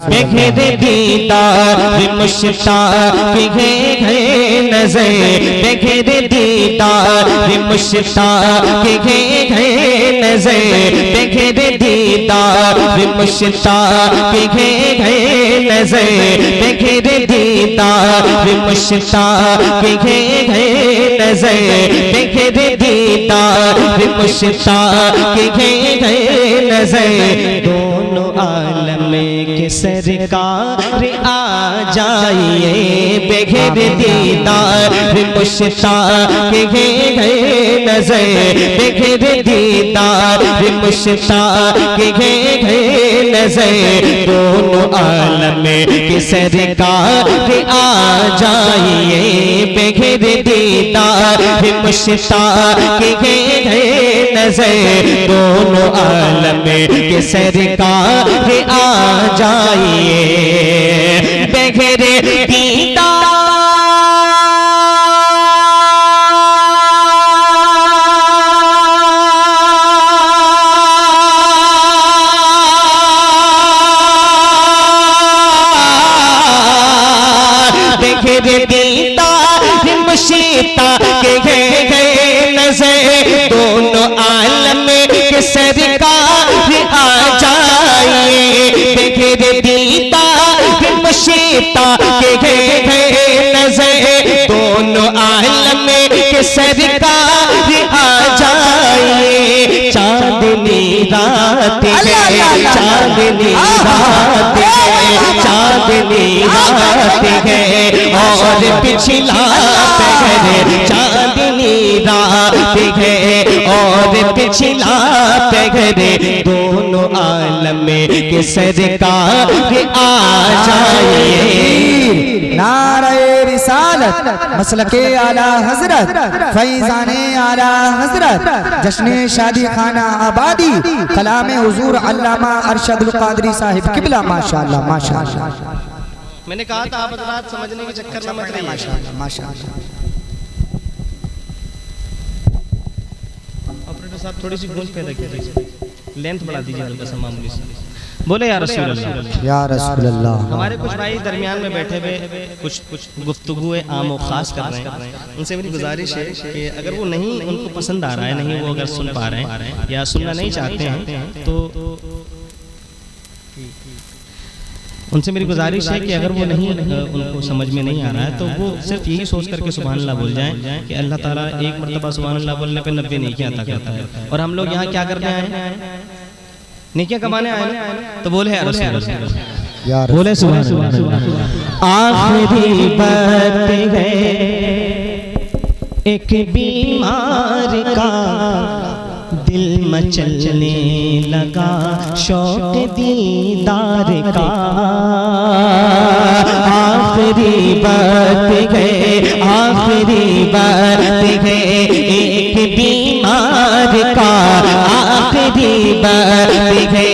बगैर दीदार मुश्ताक है नजर, बगैर दीदार मुश्ताक है नजर, बगैर दीदार मुश्ताक है नजर, बगैर दीदार मुश्ताक है नजर, बगैर दीदार मुश्ताक है नजर। दोनों आलम के सरकार आ जाइए, बगैर दीदार मुश्ताक है नजर, बगैर दीदार मुश्ताक है नजर। दोनों आलम के सरकार आ जाइए, बगैर दीदार मुश्ताक है नजर। दोनों आलम के सरकार आ जाइए, बगैर दीदार मुश्ताक है नजर। दोनों आलम के सरकार आ जाइए, बगैर दीदार मुश्ताक है नजर। दोनों आलम के सरकार आ जाइए। चांदनी रात है, चांदनी रात है, चांदनी रात है और पिछला पहर, चांदनी रात है और पिछला पहर। दोनों आलम के सरकार आ जाइए। नारे रिसालत मसलके आला हजरत, फैजाने आला हजरत, जश्न शादी खाना आबादी, कलाम हुजूर अल्लामा अरशदुल कादरी साहिब किबला। माशाअल्लाह माशाअल्लाह। मैंने कहा था आप हज़रात समझने के चक्कर में मत रहिए। माशाअल्लाह माशाअल्लाह। ऑपरेटर साहब थोड़ी सी गूंज पैदा कीजिए, लेंथ बढ़ा दीजिए हल्का सा मामूली सा। बोले या रसूल अल्लाह, या रसूल अल्लाह। हमारे कुछ भाई दरमियान में बैठे हुए कुछ गुफ्तगू आम और खास कर रहे हैं। उनसे मेरी गुजारिश है कि अगर वो नहीं उनको पसंद आ रहा है, नहीं वो अगर सुन पा रहे हैं या सुनना नहीं चाहते हैं, तो उनसे मेरी गुजारिश है कि अगर वो नहीं उनको समझ में नहीं आ रहा है तो वो सिर्फ यही सोच करके सुभान अल्लाह बोल जाएं कि अल्लाह ताला एक मरतबा सुभान अल्लाह बोलने पे 90 नेकियां अता करता है। और हम लोग यहाँ क्या करने आए हैं? नेकियां कमाने आए हैं। तो बोले यार बोले सुभान अल्लाह। आखिरी बात है एक बीमार का दिल मचलने लगा शौक दीदार का। आखिरी बात है, आखिरी बात है एक बीमार का। आखिरी बात है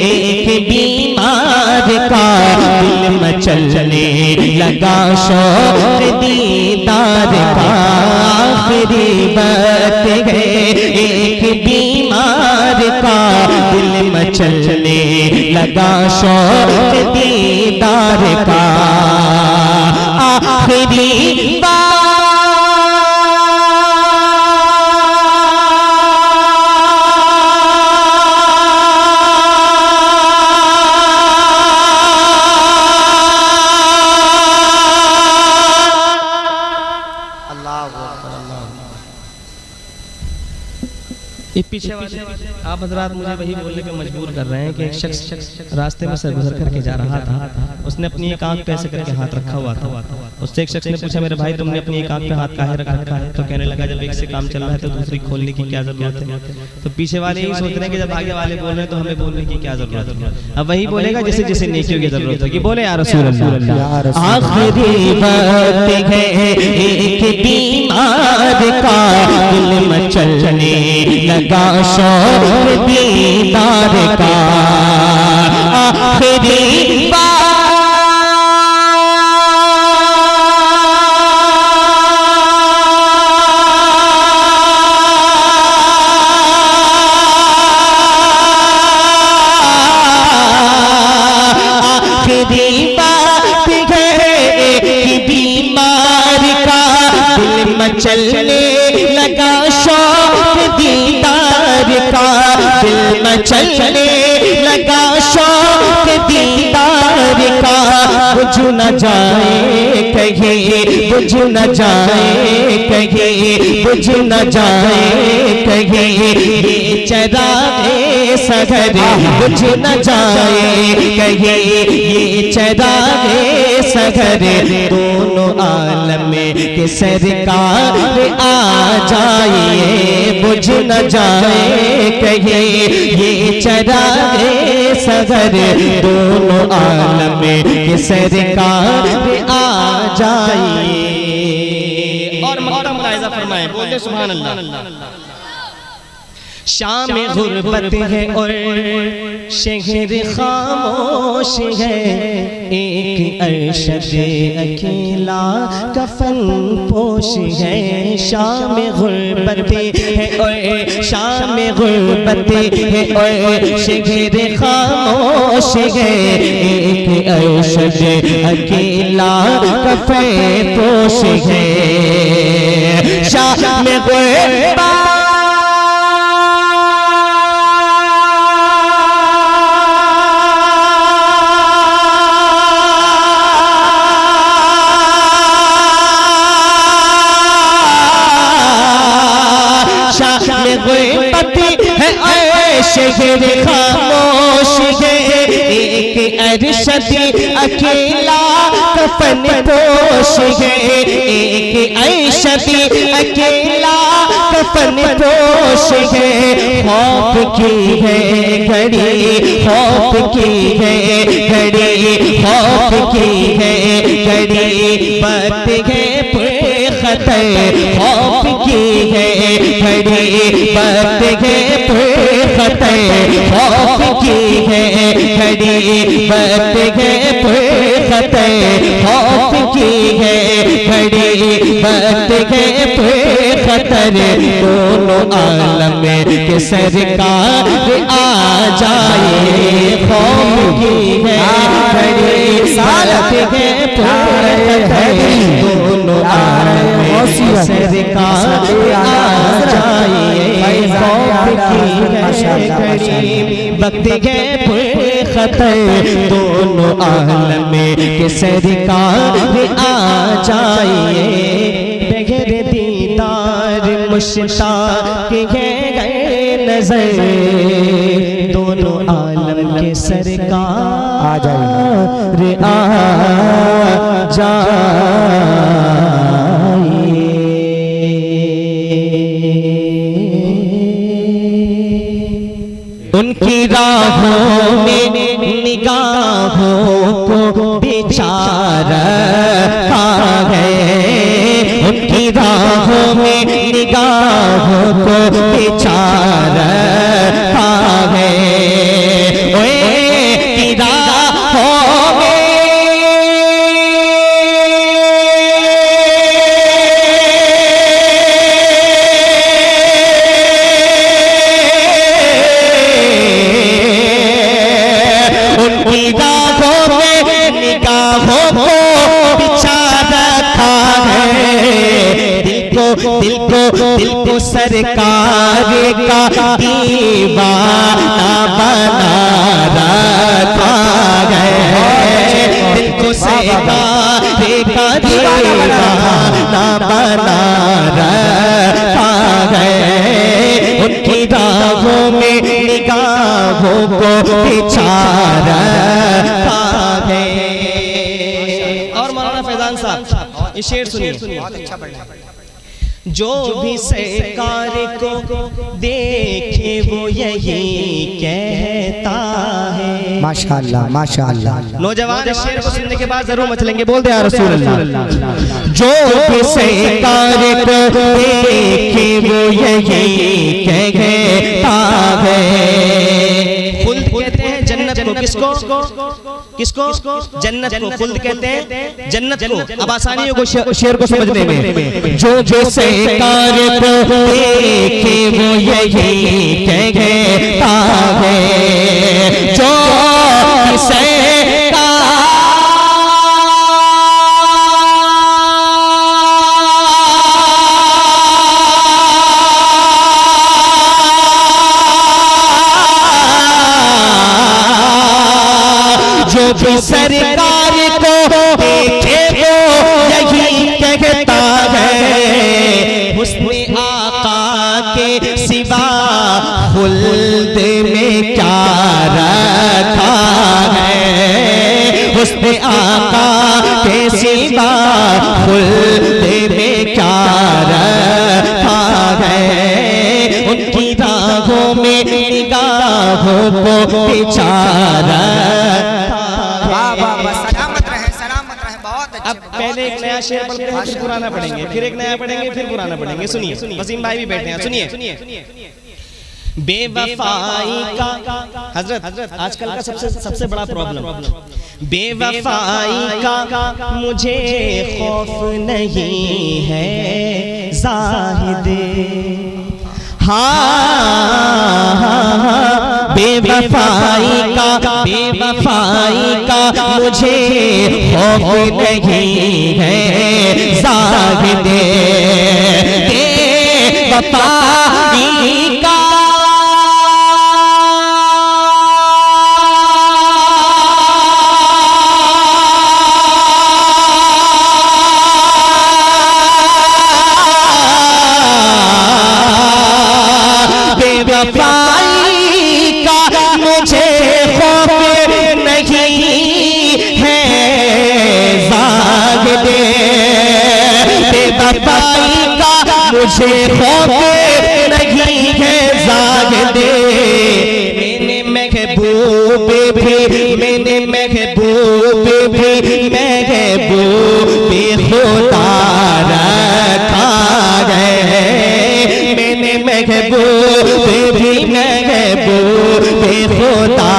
एक बीमार का दिल मचलने लगा शौक दीदार का। आखिरी बात है एक बीमार का दिल मचलने लगा शौक दीदार का। आखिरी पीछे वाले आप हजरात मुझे वही बोलने पे मजबूर कर रहे हैं कि एक शख्स रास्ते में से गुजर करके जा रहा था, उसने अपनी एक आंख पे ऐसे करके हाथ रखा हुआ था। उससे एक शख्स ने पूछा मेरे भाई तुमने अपनी एक आंख पे हाथ काहे रखा है? तो कहने लगा जब एक से काम चल रहा है तो दूसरी खोलने की क्या जरूरत है? तो पीछे वाले यही सोच रहे हैं कि जब आगे वाले बोल रहे हैं तो हमें बोलने की क्या जरूरत है। अब वही बोलेगा जिसे जिसे नेकियों की जरूरत होगी। बोले या रसूल अल्लाह। आखिरी बात है एक बीमार का दिल मचलने लगा शौक दीदार का। आखिरी चलने लगा शौक दीदार का, बुझ न जाए कहीं, बुझ न जाए कहीं, बुझ न जाए कहीं, ये चरागे सगर बुझ न जाए कहीं, ये चरागे सगर दोनों आलम के सरकार आ जाइए, बुझ न जाए कहीं, ये चरागे सगर दोनों आलम के सरकार आ जाइए। और मक्तम मुलाहिजा फरमाएं, बोलते सुभान अल्लाह। शाम गुर्बत है और शहर खामोश है, एक अरशद अकेला कफन पोश है। शाम गुर्बत है और शाम गुर्बत है और शहर खामोश है, एक अरशद अकेला कफन पोश है। शाम गुर्बत शहर खामोश है, एक अरशद अकेला कफन पोश है, एक अरशद अकेला कफन पोश है। खौफ की है घड़ी, खौफ की है घड़ी, खौफ की है घड़ी, बात है खतर, खौफ की है घड़ी, बात है खतर, खौफ की है घड़ी, बात है खतर, खौफ की है घड़ी, बात है खतर दोनों आलम के सरकार आ जाए। खौफ की है घड़ी, बात है खतर दोनों आलम के सरकार आ जाए। खौफ की है घड़ी, वक्त है खतर दोनों आलम के सरकार आ जाइए। बगैर दीदार मुश्ताक है गए नजर, दोनों आलम के सरकार आ जाइए, आ जाइए। उनकी राहों में निगाहों को बिछा रखा है, उनकी राहों में निगाहों को बिछा रखा है। ओए राहों में दिल को सरकार का दीवाना बना रखा है, दिल को सरकार का दीवाना बना रखा है। उनकी राहों में निगाहों को बिछा रखा है। और मौलाना फैजान साहब ये शेर सुनिए, बहुत अच्छा पढ़ा। जो भी सरकार को देखे वो यही कहता है। माशाअल्लाह माशाअल्लाह। नौजवान इस शेर को सुनने के बाद जरूर मचलेंगे, बोल दे या रसूल अल्लाह। जो भी सरकार को देखे वो यही कहता है। खुल्द कहते हैं जन्नत को, किसको किसको? जन्नत को खुल्द कहते हैं, जन्नत को। अब आसानी हो शेर को समझने में। जो सरकार को देखे वो यही कहता है, जो सरकार भी सरकार को देखे वो यही कहता है, हुस्ने आका के सिवा खुल्द में क्या रखा है, हुस्ने आका के सिवा खुल्द में क्या रखा है, उनकी राहों में निगाहों को बिचारा। सलामत रहे, सलामत रहे। बहुत अच्छे। अब पहले एक नया शेर पढ़ते हैं, फिर पुराना पढ़ेंगे, फिर एक नया पढ़ेंगे, फिर पुराना पढ़ेंगे। सुनिए, वसीम भाई भी बैठे हैं, सुनिए। बेवफाई का हजरत आजकल का सबसे बड़ा प्रॉब्लम, बेवफाई का मुझे खौफ नहीं है ज़ाहिदे, हाँ बेवफाई का मुझे खौफ नहीं है ज़ाहिदे, बेवफाई का मुझे खौफ नहीं है ज़ाहिदे, बेवफाई का मुझे खौफ नहीं है ज़ाहिदे, मैंने महबूब भी खुदा रखा है, मैंने महबूब भी खुदा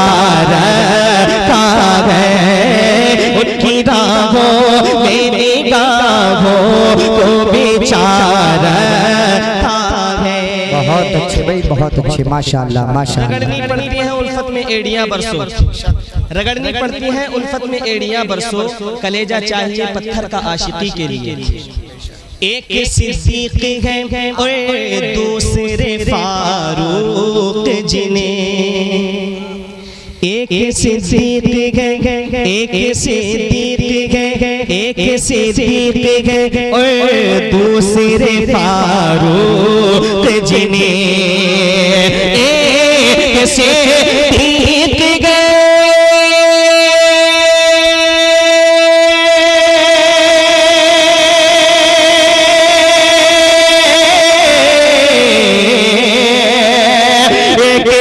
रखा है, उनकी राहों में निगाहों को बिचारा है। बहुत अच्छे भाई, बहुत अच्छे, माशाअल्लाह माशाअल्लाह। रगड़नी पड़ती है उल्फत में एड़ियां बरसो, रगड़नी पड़ती है उल्फत में एड़ियां बरसो, कलेजा चाहिए पत्थर का आशिकी के लिए, एक सिद्दीक है और दूसरे फारूक जिन्हें, एक सिद्दीक है और दूसरे फारूक जिन्हें, एक सिद्दीक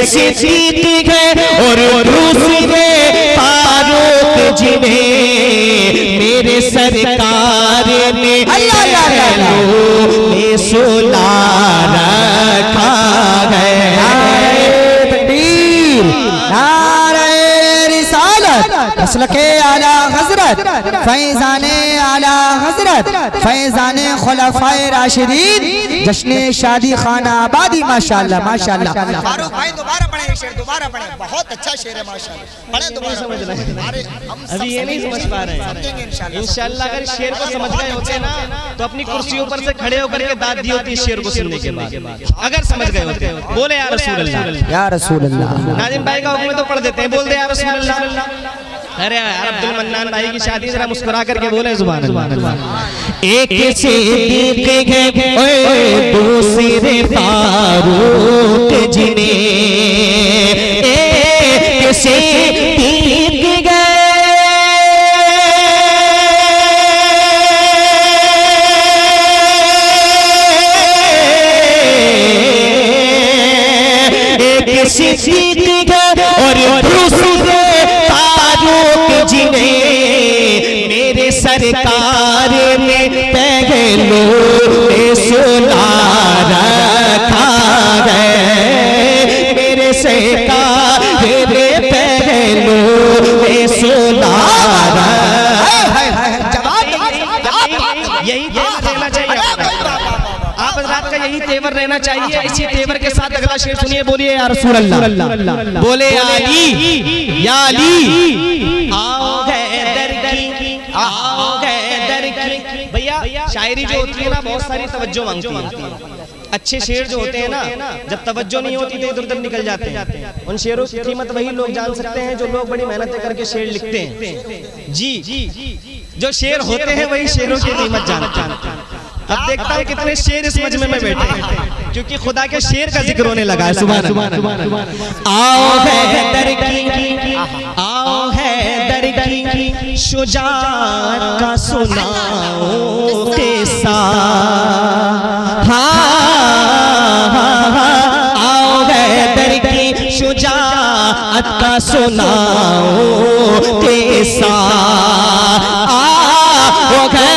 सिद्दीक है और दूसरे फारूक जिन्हें मेरे सरकार ने सुला रखा है, तकबीर, नारे रिसालत, मसलके आला हजरत, फैज़ाने आला हजरत, फैज़ाने खुलफाए राशिदीन, जश्ने शादी खाना आबादी, माशाअल्लाह माशाअल्लाह। फारूक भाई दोबारा पढ़े शेर, दोबारा पढ़े, बहुत अच्छा शेर है माशाअल्लाह, पढ़े दोबारा। समझ रहे हैं, अरे हम अभी ये नहीं समझ पा रहे हैं। समझेंगे इंशाअल्लाह अगर शेर को समझ गए होते ना तो अपनी कुर्सियों पर से खड़े होकर के दाद दी होती शेर को सुनने के बाद, अगर समझ गए होते। बोले या रसूल अल्लाह, या रसूल अल्लाह। नाजिम भाई का हुक्म तो पढ़ देते हैं, बोल दे या रसूल अल्लाह। अरे यार अब्दुल मन्नान भाई की शादी जरा मुस्कुरा करके बोले सुभान अल्लाह। एक सिद्दीक है और दूसरे फारूक जिन्हें, एक सिद्दीक है सिद्दीक और दूसरे फारूक जिन्हें मेरे सरकार ने पहलों में सुला रखा है, मेरे सरकार ने पहलों में सुला रखा है। यही देना चाहिए आप हज़रात का, यही तेवर रहना चाहिए। इसी तेवर के साथ अगला शेर सुनिए, बोलिए या रसूल अल्लाह, बोले या अली, या अली, आओ हैदर की, आओ हैदर की। भैया शायरी जो होती है ना बहुत सारी तवज्जो मांगती है। अच्छे शेर जो होते हैं ना, जब तवज्जो नहीं होती तो इधर उधर निकल जाते हैं। उन शेरों की कीमत वही लोग जान सकते हैं जो लोग बड़ी मेहनत करके शेर लिखते हैं। जी, जो शेर होते हैं वही शेरों की कीमत जानते हैं। अब देखता हूँ कितने शेर इस मजमे में बैठे हैं, क्योंकि खुदा के शेर का जिक्र होने लगा है। सुभान अल्लाह। आओ है दर की, आओ है दर की, शुजाअत का सुनाओ किस्सा। आओ है दर की, शुजाअत का सुनाओ किस्सा। आओ है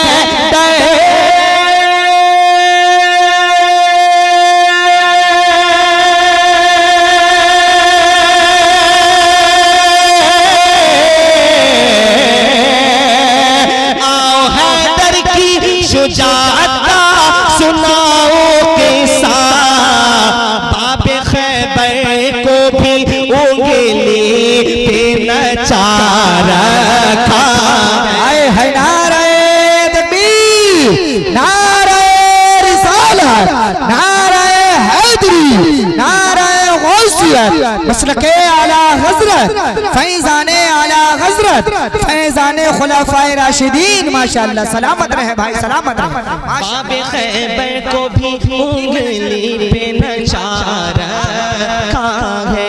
मसलके आला हजरत, फैज़ाने आला हजरत, फैज़ाने खुलाफाए राशिदीन। माशाअल्लाह, सलामत रहे भाई, सलामत रहे। बाबे खैबर को भी उंगली पे नचार रखा है।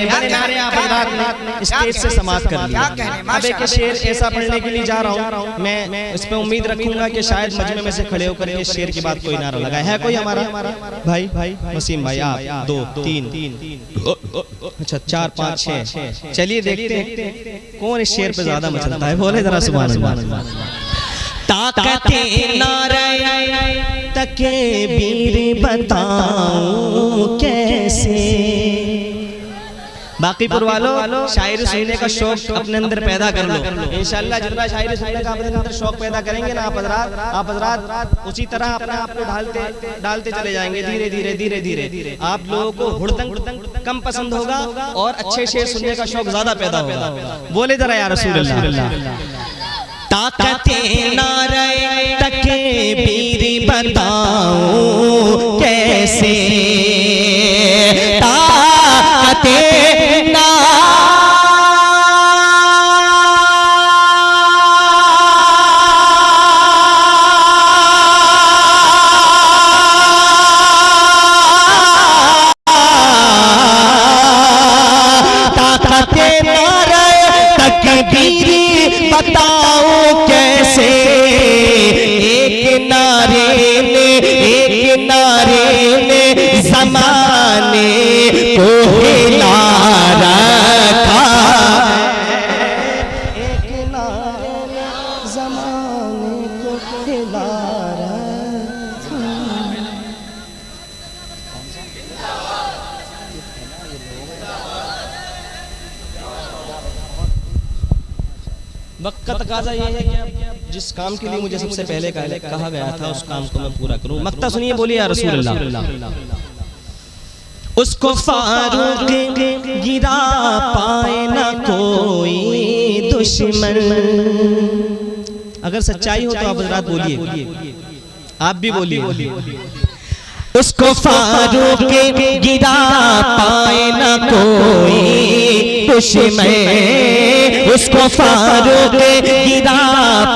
बड़े नारे आप स्टेज से समाप्त कर लिया। अब एक शेर ऐसा पढ़ने के लिए जा रहा हूँ, मैं इस पे उम्मीद रखूंगा कि शायद मजमे में से खड़े होकर इस शेर के बाद कोई नारा लगाए। है कोई हमारा भाई? वसीम भाई, आप 2 3 अच्छा 4 5 6। चलिए देखते हैं कौन इस शेर पे ज्यादा मचलता है। बोले जरा सुभान अल्लाह। ताकते नारे तके बीर बताऊं कैसे। बाकीपुर वालों, शायरी सुनने का शौक अपने अंदर पैदा कर लो। इंशाल्लाह जितना शायरी सुनने का अपने अंदर शौक पैदा करेंगे ना आप हजरात उसी तरह अपने आप को डालते चले जाएंगे। धीरे धीरे धीरे धीरे आप लोगों को हुड़दंग कम पसंद होगा और अच्छे शेर सुनने का शौक ज्यादा पैदा होगा। बोले जरा या रसूल अल्लाह। ताकते नारे तके बीर बताऊं कैसे। ताकते बताओ कैसे। एक नारे ने ज़माने को हिला रखा। एक नारे ने ज़माने को हिला रखा। वक्त का तकाज़ा ये है कि जिस काम के लिए मुझे सबसे पहले कहा गया था उस काम को मैं पूरा करूं। मक्ता सुनिए, बोलिए या रसूल अल्लाह। उसको फारूक गिरा पाए ना कोई दुश्मन। अगर सच्चाई हो तो आप हज़रात बोलिए, आप भी बोलिए। उसको फारूक गिरा पाए ना कोई दुश्मन। उसको फारूक गिरा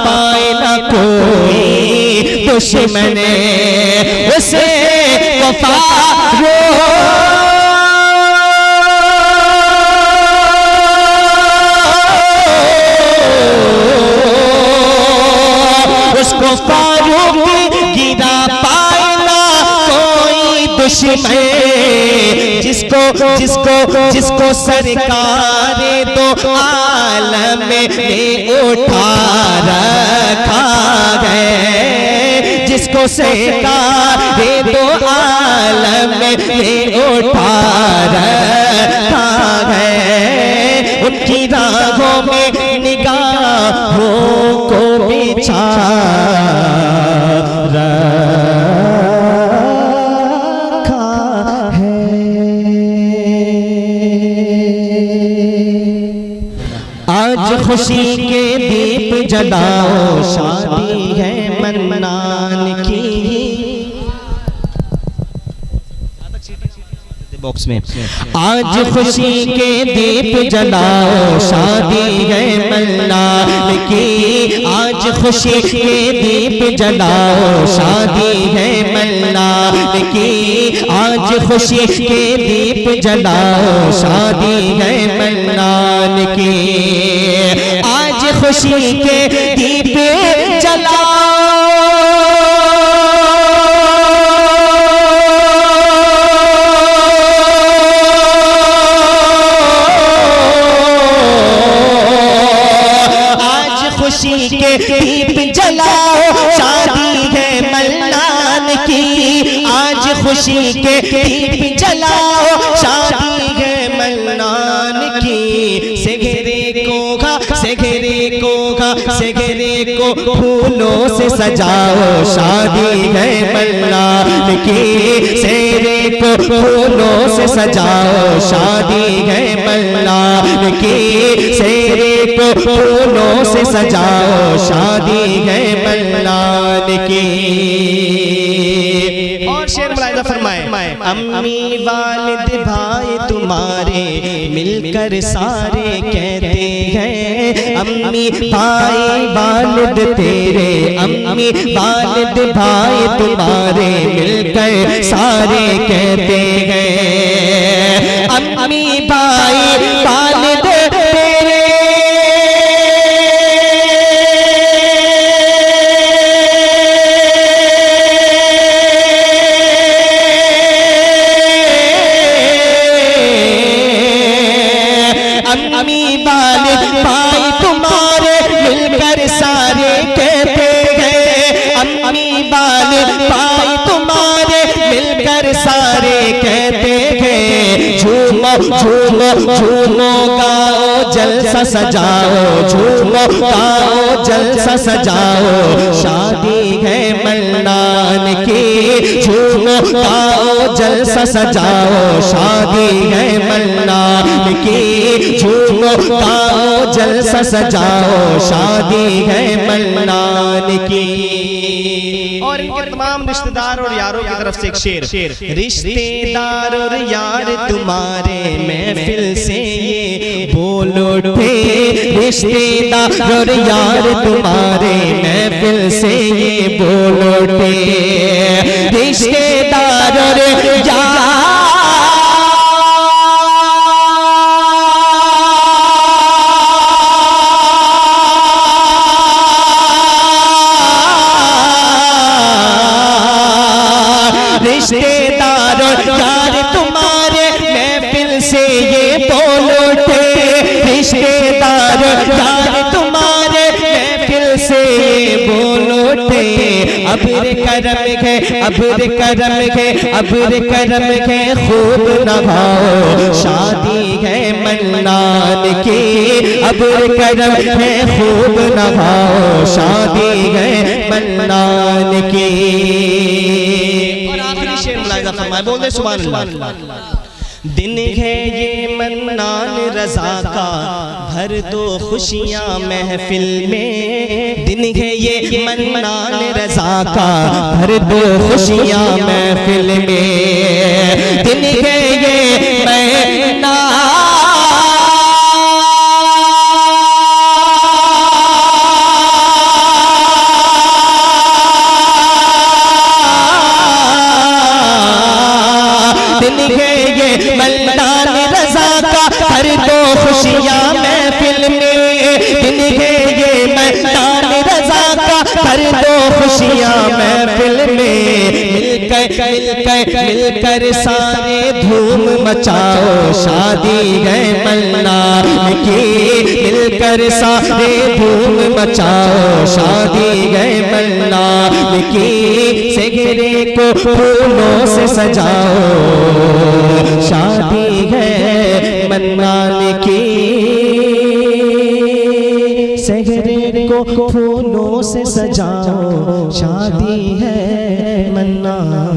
पाए ना कोई दुश्मन। उसे उसको फारूक गिरा पाए ना कोई दुश्मन। जिसको सरकार दो आलम में उठा रखा है। जिसको सरकार दो आलम में उठा रखा है। उनकी राहों में निगाहों को बिछा खुशी के दीप जलाओ। शादी है मन्नाने बॉक्स में। आज खुशी के दीप जलाओ शादी है मन्नान की, आज खुशी के दीप जलाओ शादी है मन्नान की, आज खुशी के दीप जलाओ शादी है मन्नान की, आज खुशी के दीप जलाओ खुशी के दीप जलाओ शादी है मन्नान की, आज खुशी के दीप जलाओ शादी है मन्नान की, सेघरे को फूलों से सजाओ शादी है मन्नान की, सेरे को फूलों से सजाओ शादी है मन्नान की, सेरे को फूलों से सजाओ शादी है मन्नान की। और शेर मुलाहिजा फरमाए, अम्मी वालिद भाई तुम्हारे मिलकर सारे कहते हैं, अम्मी भाई वालिद तेरे, अम्मी वालिद भाई तुम्हारे मिलकर सारे कहते हैं, अम्मी भाई वालिद तेरे, अम्मी वालिद भाई तुम्हारे मिलकर सारे कहते हैं, अम्मी वालिद भाई तुम्हारे मिलकर सारे कहते हैं, झूमो झूमो झूमो गाओ जलसा सजाओ, झूमो गाओ जलसा सजाओ शादी है मन्नान की, झूमो गाओ जलसा सजाओ शादी है मन्नान की, झूमो गाओ जलसा सजाओ शादी है मन्नान की। और इनके तमाम रिश्तेदार और यारों की तरफ से एक शेर, रिश्तेदार और यार तुम्हारे महफिल से ये बोल उठे, रिश्तेदार और यार तुम्हारे महफिल से ये बोल उठे, रिश्तेदार और यार रिश्तेदार यार तुम्हारे महफिल से ये बोल उठे, रिश्तेदार यार तुम्हारे महफिल से ये बोल उठे, अब्र करम है अब्र करम है अब्र करम है खूब नभाओ शादी है मन्नान की, अब्र करम है खूब नभाओ शादी है मन्नान की। शेर मुलाहिजा फरमाए, बोल दे सुभान अल्लाह। दिन है ये मन्नान रज़ा का भर दो खुशियां महफिल में, दिन है ये मन्नान रज़ा का भर दो खुशियां महफिल में, दिन है ये मन्नान मन्नान रज़ा का भर दो खुशियां महफिल में, दिन है ये मन्नान रज़ा का भर दो खुशियां महफिल में, मिलकर सारे धूम मचाओ शादी है मन्नान की, मिलकर सारे धूम मचाओ शादी है मन्नान की, सेघरे को फूलों से सजाओ शादी है मन्नान की, सेघरे को फूलों से सजाओ शादी है मन्नान